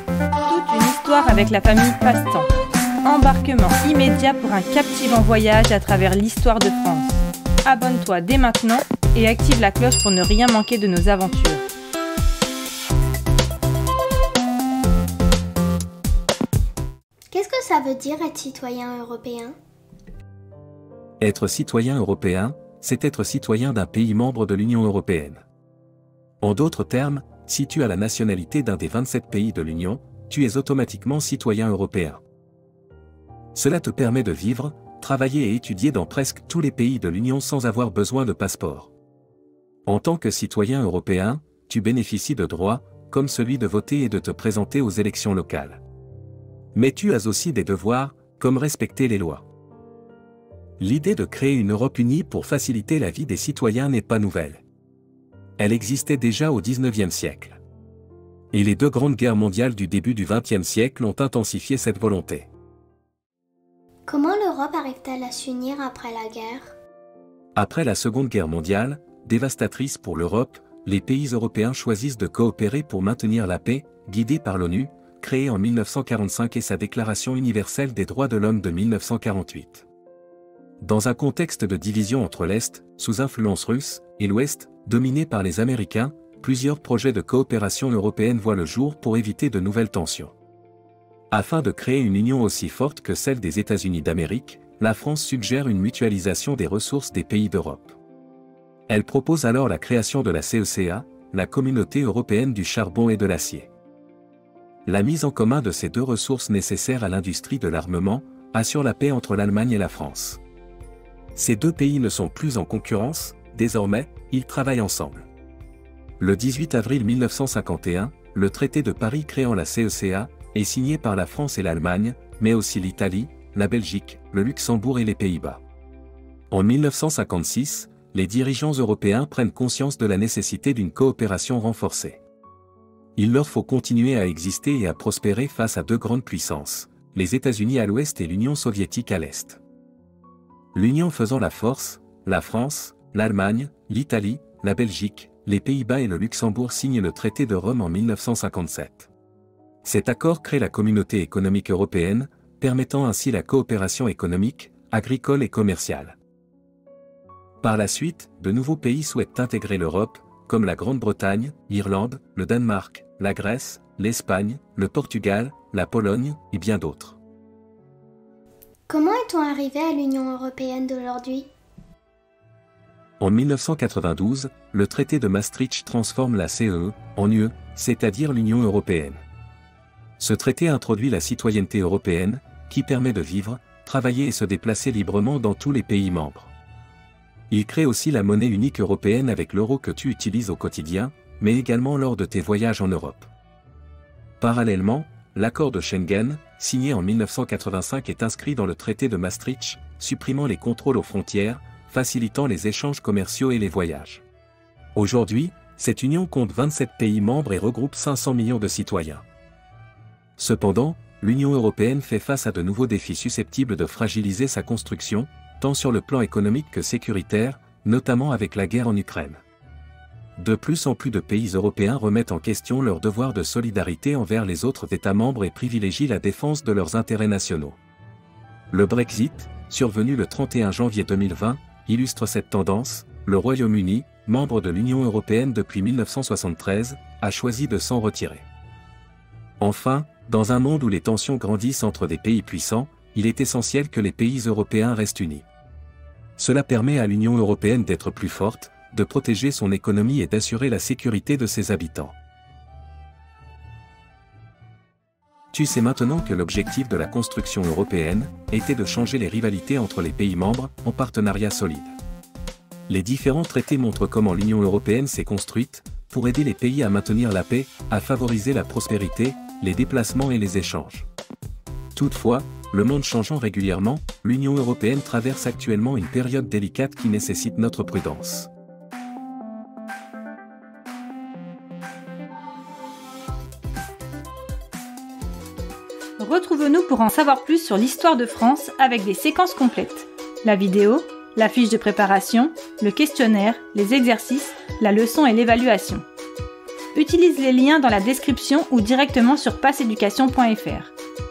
Toute une histoire avec la famille Passe-Temps. Embarquement immédiat pour un captivant voyage à travers l'histoire de France. Abonne-toi dès maintenant et active la cloche pour ne rien manquer de nos aventures. Qu'est-ce que ça veut dire être citoyen européen? Être citoyen européen, c'est être citoyen d'un pays membre de l'Union européenne. En d'autres termes, si tu as la nationalité d'un des 27 pays de l'Union, tu es automatiquement citoyen européen. Cela te permet de vivre, travailler et étudier dans presque tous les pays de l'Union sans avoir besoin de passeport. En tant que citoyen européen, tu bénéficies de droits, comme celui de voter et de te présenter aux élections locales. Mais tu as aussi des devoirs, comme respecter les lois. L'idée de créer une Europe unie pour faciliter la vie des citoyens n'est pas nouvelle. Elle existait déjà au XIXe siècle. Et les deux grandes guerres mondiales du début du XXe siècle ont intensifié cette volonté. Comment l'Europe arrive-t-elle à s'unir après la guerre? Après la Seconde Guerre mondiale, dévastatrice pour l'Europe, les pays européens choisissent de coopérer pour maintenir la paix, guidés par l'ONU, créée en 1945 et sa Déclaration universelle des droits de l'homme de 1948. Dans un contexte de division entre l'Est, sous influence russe, et l'Ouest, dominé par les Américains, plusieurs projets de coopération européenne voient le jour pour éviter de nouvelles tensions. Afin de créer une union aussi forte que celle des États-Unis d'Amérique, la France suggère une mutualisation des ressources des pays d'Europe. Elle propose alors la création de la CECA, la Communauté européenne du charbon et de l'acier. La mise en commun de ces deux ressources nécessaires à l'industrie de l'armement assure la paix entre l'Allemagne et la France. Ces deux pays ne sont plus en concurrence, désormais, ils travaillent ensemble. Le 18 avril 1951, le traité de Paris créant la CECA est signé par la France et l'Allemagne, mais aussi l'Italie, la Belgique, le Luxembourg et les Pays-Bas. En 1956, les dirigeants européens prennent conscience de la nécessité d'une coopération renforcée. Il leur faut continuer à exister et à prospérer face à deux grandes puissances, les États-Unis à l'ouest et l'Union soviétique à l'est. L'Union faisant la force, la France, l'Allemagne, l'Italie, la Belgique, les Pays-Bas et le Luxembourg signent le traité de Rome en 1957. Cet accord crée la Communauté économique européenne, permettant ainsi la coopération économique, agricole et commerciale. Par la suite, de nouveaux pays souhaitent intégrer l'Europe, comme la Grande-Bretagne, l'Irlande, le Danemark, la Grèce, l'Espagne, le Portugal, la Pologne et bien d'autres. Comment est-on arrivé à l'Union européenne d'aujourd'hui? En 1992, le traité de Maastricht transforme la CEE en UE, c'est-à-dire l'Union européenne. Ce traité introduit la citoyenneté européenne, qui permet de vivre, travailler et se déplacer librement dans tous les pays membres. Il crée aussi la monnaie unique européenne avec l'euro que tu utilises au quotidien, mais également lors de tes voyages en Europe. Parallèlement, l'accord de Schengen, signé en 1985 est inscrit dans le traité de Maastricht, supprimant les contrôles aux frontières, facilitant les échanges commerciaux et les voyages. Aujourd'hui, cette union compte 27 pays membres et regroupe 500 millions de citoyens. Cependant, l'Union européenne fait face à de nouveaux défis susceptibles de fragiliser sa construction, tant sur le plan économique que sécuritaire, notamment avec la guerre en Ukraine. De plus en plus de pays européens remettent en question leur devoir de solidarité envers les autres États membres et privilégient la défense de leurs intérêts nationaux. Le Brexit, survenu le 31 janvier 2020, illustre cette tendance. Le Royaume-Uni, membre de l'Union européenne depuis 1973, a choisi de s'en retirer. Enfin, dans un monde où les tensions grandissent entre des pays puissants, il est essentiel que les pays européens restent unis. Cela permet à l'Union européenne d'être plus forte, de protéger son économie et d'assurer la sécurité de ses habitants. Tu sais maintenant que l'objectif de la construction européenne était de changer les rivalités entre les pays membres en partenariat solide. Les différents traités montrent comment l'Union européenne s'est construite, pour aider les pays à maintenir la paix, à favoriser la prospérité, les déplacements et les échanges. Toutefois, le monde changeant régulièrement, l'Union européenne traverse actuellement une période délicate qui nécessite notre prudence. Retrouve-nous pour en savoir plus sur l'histoire de France avec des séquences complètes. La vidéo, la fiche de préparation, le questionnaire, les exercices, la leçon et l'évaluation. Utilise les liens dans la description ou directement sur passeeducation.fr.